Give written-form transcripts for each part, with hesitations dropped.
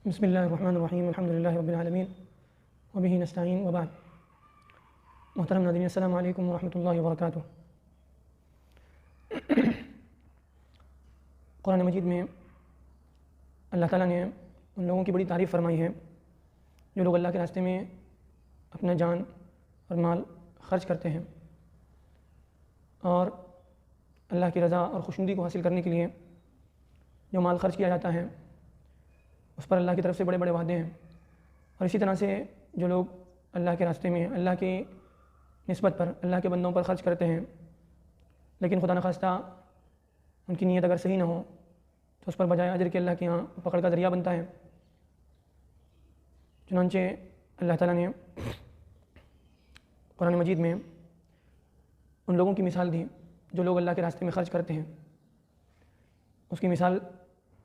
بسم اللہ الرحمن الرحیم الحمد للہ رب العالمین وبہ نستعین وبعد۔ محترم ناظرین، السلام علیکم ورحمۃ اللہ وبرکاتہ۔ قرآن مجید میں اللہ تعالیٰ نے ان لوگوں کی بڑی تعریف فرمائی ہے جو لوگ اللہ کے راستے میں اپنا جان اور مال خرچ کرتے ہیں، اور اللہ کی رضا اور خوشنودی کو حاصل کرنے کے لیے جو مال خرچ کیا جاتا ہے اس پر اللہ کی طرف سے بڑے بڑے وعدے ہیں۔ اور اسی طرح سے جو لوگ اللہ کے راستے میں اللہ کی نسبت پر اللہ کے بندوں پر خرچ کرتے ہیں لیکن خدا نخواستہ ان کی نیت اگر صحیح نہ ہو تو اس پر بجائے اجر کے اللہ کے یہاں پکڑ کا ذریعہ بنتا ہے۔ چنانچہ اللہ تعالیٰ نے قرآن مجید میں ان لوگوں کی مثال دی جو لوگ اللہ کے راستے میں خرچ کرتے ہیں۔ اس کی مثال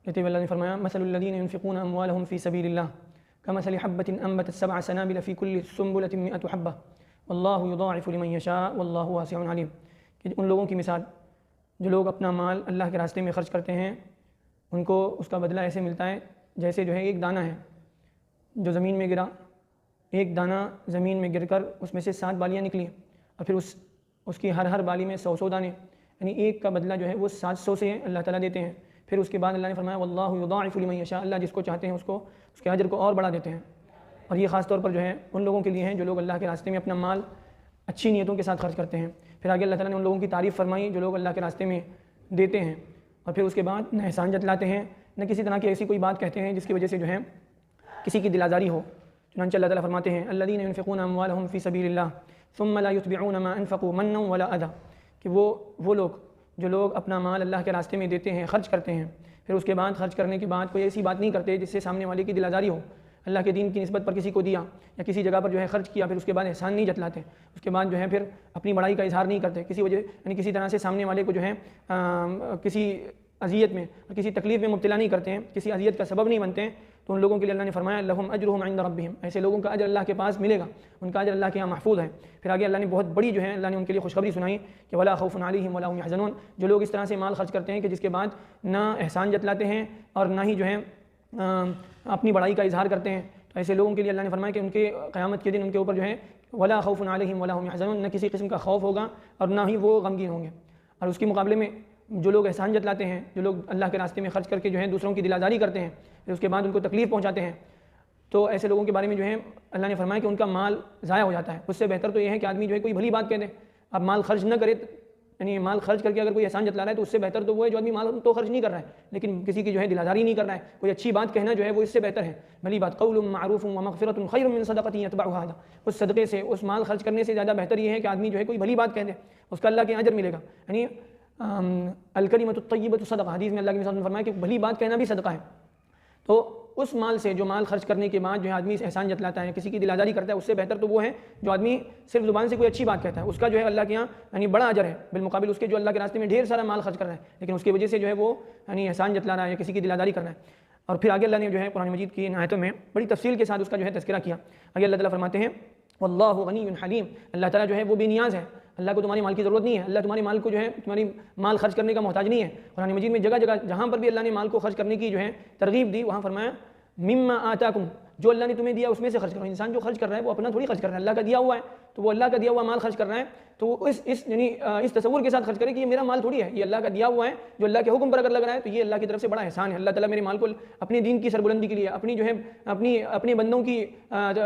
لیتے ہوئے اللہ نے فرمایا: مثل الذین ينفقون اموالهم فی سبیل اللہ کمثل حبۃ انبتت سبع سنابل فی کل سنبلۃ مئۃ حبۃ واللہ یضاعف لمن یشاء واللہ واسع علیم۔ کہ ان لوگوں کی مثال جو لوگ اپنا مال اللہ کے راستے میں خرچ کرتے ہیں ان کو اس کا بدلہ ایسے ملتا ہے جیسے جو ہے ایک دانہ ہے جو زمین میں گرا، ایک دانہ زمین میں گر کر اس میں سے 7 بالیاں نکلی اور پھر اس کی ہر بالی میں 100 دانے، یعنی ایک کا بدلہ جو ہے وہ 700 سے اللہ تعالیٰ دیتے ہیں۔ پھر اس کے بعد اللہ نے فرمایا واللہ یضاعف لمن یشاء، اللہ جس کو چاہتے ہیں اس کو اس کے اجر کو اور بڑھا دیتے ہیں۔ اور یہ خاص طور پر جو ہے ان لوگوں کے لیے ہیں جو لوگ اللہ کے راستے میں اپنا مال اچھی نیتوں کے ساتھ خرچ کرتے ہیں۔ پھر آگے اللہ تعالیٰ نے ان لوگوں کی تعریف فرمائی جو لوگ اللہ کے راستے میں دیتے ہیں اور پھر اس کے بعد نہ احسان جتلاتے ہیں نہ کسی طرح کی ایسی کوئی بات کہتے ہیں جس کی وجہ سے جو ہے کسی کی دل آزاری ہو۔ چنانچہ اللہ تعالیٰ فرماتے ہیں: الذین ينفقون اموالهم فی سبیل اللہ ثم لا یتبعون ما انفقوا منا ولا اذى، کہ وہ لوگ جو لوگ اپنا مال اللہ کے راستے میں دیتے ہیں، خرچ کرتے ہیں، پھر اس کے بعد خرچ کرنے کے بعد کوئی ایسی بات نہیں کرتے جس سے سامنے والے کی دل آزاری ہو۔ اللہ کے دین کی نسبت پر کسی کو دیا یا کسی جگہ پر جو ہے خرچ کیا، پھر اس کے بعد احسان نہیں جتلاتے، اس کے بعد جو ہے پھر اپنی بڑائی کا اظہار نہیں کرتے، کسی وجہ یعنی کسی طرح سے سامنے والے کو جو ہے کسی اذیت میں اور کسی تکلیف میں مبتلا نہیں کرتے ہیں، کسی اذیت کا سبب نہیں بنتے ہیں، تو ان لوگوں کے لیے اللہ نے فرمایا لہم اجرہم عند ربہم، ایسے لوگوں کا اجر اللہ کے پاس ملے گا، ان کا اجر اللہ کے یہاں محفوظ ہے۔ پھر آگے اللہ نے بہت بڑی جو ہے اللہ نے ان کے لیے خوشخبری سنائی کہ ولا خوف علیہم ولا هم يحزنون، جو لوگ اس طرح سے مال خرچ کرتے ہیں کہ جس کے بعد نہ احسان جتلاتے ہیں اور نہ ہی جو ہے اپنی بڑائی کا اظہار کرتے ہیں، تو ایسے لوگوں کے لیے اللہ نے فرمایا کہ ان کے قیامت کے دن ان کے اوپر جو ہے ولا خوف علیہم ولا هم يحزنون، نہ کسی قسم کا خوف ہوگا اور نہ ہی وہ غمگین ہوں گے۔ اور اس کے مقابلے میں جو لوگ احسان جتلاتے ہیں، جو لوگ اللہ کے راستے میں خرچ کر کے جو ہے دوسروں کی دل آزاری کرتے ہیں، پھر اس کے بعد ان کو تکلیف پہنچاتے ہیں، تو ایسے لوگوں کے بارے میں جو ہے اللہ نے فرمایا کہ ان کا مال ضائع ہو جاتا ہے۔ اس سے بہتر تو یہ ہے کہ آدمی جو ہے کوئی بھلی بات کہہ دے، اب مال خرچ نہ کرے، یعنی مال خرچ کر کے اگر کوئی احسان جتلا رہا ہے تو اس سے بہتر تو وہ ہے جو آدمی مال تو خرچ نہیں کر رہا ہے لیکن کسی کی جو ہے دل آزاری نہیں کر رہا ہے، کوئی اچھی بات کہنا جو ہے وہ اس سے بہتر ہے۔ بھلی بات قول معروف ومغفرۃ خیر من صدقۃ یتبعها اذى، اس صدقے سے اس مال خرچ کرنے سے زیادہ بہتر یہ ہے کہ آدمی جو ہے کوئی بھلی بات کہہ دے، اس کا اللہ کے اجر ملے گا۔ یعنی الکلمۃ الطیبۃ صدقہ، حدیث میں اللہ کے رسول نے فرمایا کہ بھلی بات کہنا بھی صدقہ ہے۔ تو اس مال سے جو مال خرچ کرنے کے بعد جو ہے آدمی احسان جتلاتا ہے، کسی کی دل آزاری کرتا ہے، اس سے بہتر تو وہ ہے جو آدمی صرف زبان سے کوئی اچھی بات کہتا ہے، اس کا جو ہے اللہ کے یہاں یعنی بڑا اجر ہے بالمقابل اس کے جو اللہ کے راستے میں ڈھیر سارا مال خرچ کر رہا ہے لیکن اس کی وجہ سے جو ہے وہ یعنی احسان جتلا رہا ہے یا کسی کی دل آزاری کر رہا ہے۔ اور پھر آگے اللہ نے جو ہے قرآن مجید کی ان آیتوں میں بڑی تفصیل کے ساتھ اس کا جو ہے تذکرہ کیا۔ آگے اللہ تعالیٰ فرماتے ہیں واللہ غنی حلیم، اللہ تعالیٰ جو ہے وہ بے نیاز ہے، اللہ کو تمہاری مال کی ضرورت نہیں ہے، اللہ تمہارے مال کو جو ہے تمہاری مال خرچ کرنے کا محتاج نہیں ہے۔ قرآن مجید میں جگہ جگہ جہاں پر بھی اللہ نے مال کو خرچ کرنے کی جو ہے ترغیب دی وہاں فرمایا مما آتاکم، جو اللہ نے تمہیں دیا اس میں سے خرچ کرو۔ انسان جو خرچ کر رہا ہے وہ اپنا تھوڑی خرچ کر رہا ہے، اللہ کا دیا ہوا ہے تو وہ اللہ کا دیا ہوا مال خرچ کر رہا ہے، تو وہ اس تصور کے ساتھ خرچ کرے کہ یہ میرا مال تھوڑی ہے، یہ اللہ کا دیا ہوا ہے، جو اللہ کے حکم پر اگر لگ رہا ہے تو یہ اللہ کی طرف سے بڑا احسان ہے۔ اللہ تعالیٰ میرے مال کو اپنے دین کی سربلندی کے لیے، اپنی جو ہے اپنے بندوں کی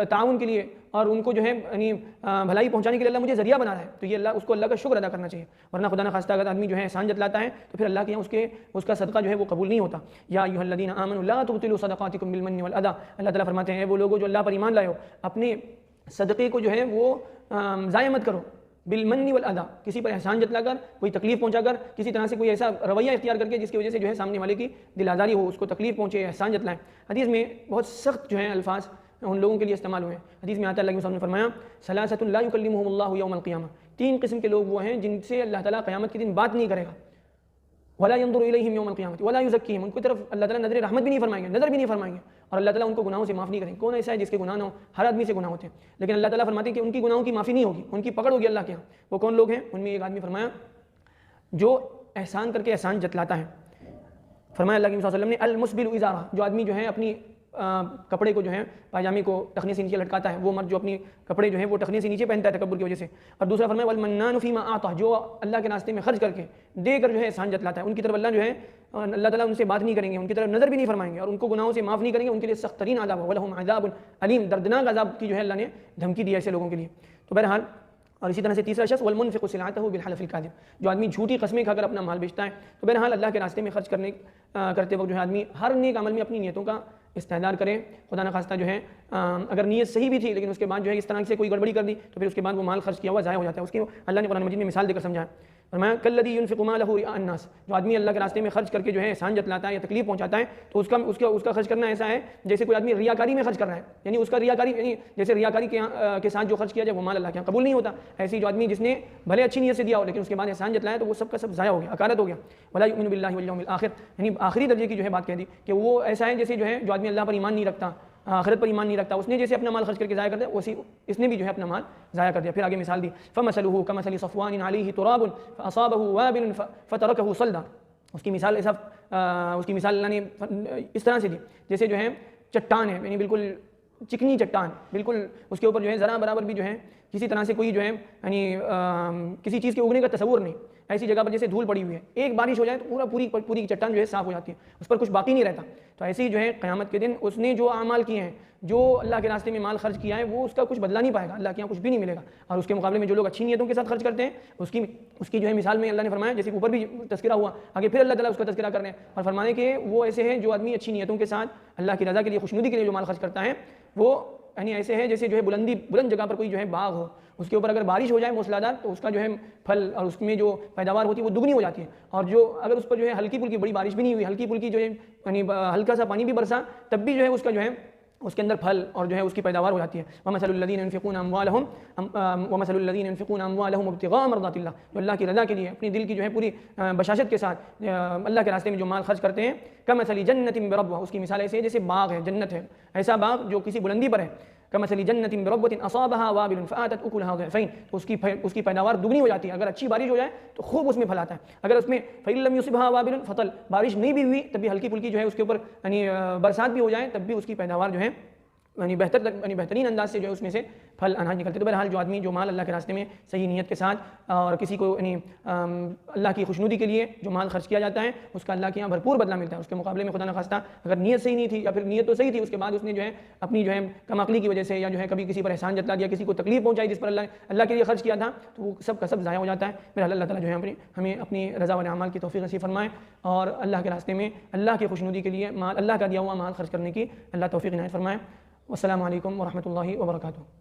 تعاون کے لیے اور ان کو جو ہے یعنی بھلائی پہنچانے کے لیے اللہ مجھے ذریعہ بنا رہا ہے، تو یہ اس کو اللہ کا شکر ادا کرنا چاہیے، ورنہ خدا نخواستہ اگر آدمی جو ہے احسان جتلاتا ہے تو پھر اللہ کے یہاں اس کا صدقہ جو ہے وہ قبول نہیں ہوتا۔ یا ایھا الذین آمنوا لا تبطلوا صدقاتکم بالمن والأذى، اللہ تعالیٰ فرماتے ہیں وہ لوگوں جو اللہ پر ایمان لائے ہو اپنے صدقے کو جو ہے وہ ضائع مت کرو بالمن والأذى، کسی پر احسان جتلا کر، کوئی تکلیف پہنچا کر، کسی طرح سے کوئی ایسا رویہ اختیار کر کے جس کی وجہ سے جو ہے سامنے والے کی دل آزاری ہو، اس کو تکلیف پہنچے، احسان جتلائیں۔ حدیث میں بہت سخت جو ہے الفاظ ان لوگوں کے لیے استعمال ہوئے ہیں۔ حدیث میں آتا ہے اللہ کے رسول نے فرمایا ثلاثۃ لا یکلمہم اللہ یوم القیامہ، 3 قسم کے لوگ وہ ہیں جن سے اللہ تعالیٰ قیامت کے دن بات نہیں کرے گا۔ ولا ينظر الیہم یوم القیامہ ولا یزکیہم، ان کی طرف اللہ تعالیٰ نظر رحمت بھی نہیں فرمائیں گے، نظر بھی نہیں فرمائیں گے، اور اللہ تعالیٰ ان کو گناہوں سے معاف نہیں کریں گے۔ کون ایسا ہے جس کے گناہ نہ ہو؟ ہر آدمی سے گناہ ہوتے ہیں، لیکن اللہ تعالیٰ فرماتے ہیں کہ ان کی گناہوں کی معافی نہیں ہوگی، ان کی پکڑ ہوگی اللہ کے یہاں۔ وہ کون لوگ ہیں؟ ان میں ایک آدمی فرمایا جو احسان کر کے احسان جتلاتا ہے۔ فرمایا اللہ کے رسول صلی اللہ علیہ وسلم نے المسبل ازارہ، جو آدمی جو ہے اپنی کپڑے کو جو ہے پاجامے کو ٹخنے سے نیچے لٹکاتا ہے، وہ مرد جو اپنی کپڑے جو ہے وہ ٹخنے سے نیچے پہنتا ہے تکبر کی وجہ سے. اور دوسرا فرمایا والمنان فیما آتا، جو اللہ کے راستے میں خرچ کر کے دے کر جو ہے احسان جتلاتا ہے، ان کی طرف اللہ جو ہے اللہ تعالیٰ ان سے بات نہیں کریں گے، ان کی طرف نظر بھی نہیں فرمائیں گے اور ان کو گناہوں سے معاف نہیں کریں گے، ان کے لیے سخت ترین عذاب ہے، ولہم عذاب علیم، دردناک عذاب کی جو ہے اللہ نے دھمکی دی ہے ایسے لوگوں کے لیے. تو بہرحال اور اسی طرح سے تیسرا شخص والمنفق سلعته بالحلف الكاذب، جو آدمی جھوٹی قسمیں کھا کر اپنا مال بیچتا ہے. تو بہرحال اللہ کے راستے میں خرچ کرتے وقت جو ہے آدمی ہر نیک عمل میں اپنی نیتوں کا استحضار کرے. خدا نخواستہ جو ہے اگر نیت صحیح بھی تھی لیکن اس کے بعد جو ہے اس طرح سے کوئی گڑبڑی کر دی تو پھر اس کے بعد وہ مال خرچ کیا ہوا ضائع ہو جاتا ہے. اس کی اللہ نے قرآن مجید میں مثال دے کر سمجھایا، فرمایا کالذی ينفق مالہ رئاء الناس، جو آدمی اللہ کے راستے میں خرچ کر کے جو ہے احسان جتلاتا ہے یا تکلیف پہنچاتا ہے تو اس کا خرچ کرنا ایسا ہے جیسے کوئی آدمی ریاکاری میں خرچ کر رہا ہے، یعنی اس کا ریاکاری یعنی جیسے ریاکاری کے ساتھ جو خرچ کیا جائے وہ مال اللہ کے یہاں قبول نہیں ہوتا. ایسی جو آدمی جس نے بھلے اچھی نیت سے دیا ہو لیکن اس کے بعد احسان جتلایا تو وہ سب کا سب ضائع ہو گیا، اکارت ہو گیا. ولا یؤمن باللہ والیوم الآخر، یعنی آخری درجے کی جو ہے بات کہہ دی کہ وہ ایسا ہے جیسے جو ہے جو آدمی اللہ پر ایمان نہیں رکھتا، آخرت پر ایمان نہیں رکھتا، اس نے جیسے اپنا مال خرچ کر کے ضائع کر دیا اسی اس نے بھی جو ہے اپنا مال ضائع کر دیا. پھر آگے مثال دی فمثلہ کمثل صفوان علیہ تراب فاصابہ وابل فترکہ صلدا، اس کی مثال اللہ نے اس طرح سے دی جیسے جو ہے چٹان ہے، یعنی بالکل چکنی چٹان، بالکل اس کے اوپر جو ہے ذرا برابر بھی جو ہے کسی طرح سے کوئی جو ہے یعنی کسی چیز کے اگنے کا تصور نہیں، ایسی جگہ پر جیسے دھول پڑی ہوئی ہے، ایک بارش ہو جائے تو پوری چٹان جو ہے صاف ہو جاتی ہے، اس پر کچھ باقی نہیں رہتا. تو ایسے ہی جو ہے قیامت کے دن اس نے جو اعمال کیے ہیں، جو اللہ کے راستے میں مال خرچ کیا ہے، وہ اس کا کچھ بدلہ نہیں پائے گا، اللہ کے یہاں کچھ بھی نہیں ملے گا. اور اس کے مقابلے میں جو لوگ اچھی نیتوں کے ساتھ خرچ کرتے ہیں اس کی جو ہے مثال میں اللہ نے فرمایا جیسے اوپر بھی تذکرہ ہوا، آگے پھر اللہ تعالیٰ اس کا تذکرہ کر رہے ہیں اور فرمانے کہ وہ ایسے ہیں جو آدمی اچھی نیتوں کے ساتھ اللہ کی رضا کے لیے خوشنودی کے لیے جو مال خرچ کرتا ہے وہ یعنی ایسے ہے جیسے جو ہے بلند جگہ پر کوئی جو ہے باغ ہو، اس کے اوپر اگر بارش ہو جائے موسلادھار تو اس کا جو ہے پھل اور اس میں جو پیداوار ہوتی ہے وہ دگنی ہو جاتی ہے. اور جو اگر اس پر جو ہے ہلکی پھلکی بڑی بارش بھی نہیں ہوئی، ہلکی پھلکی جو ہے یعنی ہلکا سا پانی بھی برسا تب بھی جو ہے اس کا جو ہے اس کے اندر پھل اور جو ہے اس کی پیداوار ہو جاتی ہے. ومثل الذین ينفقون اموالهم ابتغاء مرضات اللہ، جو اللہ کی رضا کے لیے اپنی دل کی جو ہے پوری بشاشت کے ساتھ اللہ کے راستے میں جو مال خرچ کرتے ہیں، کمثل جنۃ بربوہ، اس کی مثال ایسے ہے جیسے باغ ہے، جنت ہے، ایسا باغ جو کسی بلندی پر ہے. کمثل جنۃ بربوۃ اصابها وابل فآتت اکلها ضعفین، تو اس کی پیداوار دگنی ہو جاتی ہے. اگر اچھی بارش ہو جائے تو خوب اس میں پھل آتا ہے، اگر اس میں فإن لم يصبها وابل فطل، بارش نہیں بھی ہوئی تب بھی ہلکی پھلکی جو ہے اس کے اوپر یعنی برسات بھی ہو جائے تب بھی اس کی پیداوار جو ہے یعنی بہترین انداز سے جو ہے اس میں سے پھل اناج نکلتے. تو بہرحال جو آدمی جو مال اللہ کے راستے میں صحیح نیت کے ساتھ اور کسی کو یعنی اللہ کی خوشنودی کے لیے جو مال خرچ کیا جاتا ہے اس کا اللہ کے یہاں بھرپور بدلہ ملتا ہے. اس کے مقابلے میں خدا نخواستہ اگر نیت صحیح نہیں تھی یا پھر نیت تو صحیح تھی اس کے بعد اس نے جو ہے اپنی جو ہے کم عقلی کی وجہ سے یا جو ہے کبھی کسی پر احسان جتلا دیا، کسی کو تکلیف پہنچائی جس پر اللہ کے لیے خرچ کیا تھا، تو وہ سب کا سب ضائع ہو جاتا ہے. بہرحال اللہ تعالیٰ جو ہے ہمیں اپنی رضا و اعمال کی توفیق نصیب فرمائے اور اللہ کے راستے میں اللہ کی خوشنودی کے لیے اللہ کا دیا ہوا مال خرچ کرنے کی اللہ توفیق عنایت فرمائے. والسلام علیکم ورحمۃ اللہ وبرکاتہ.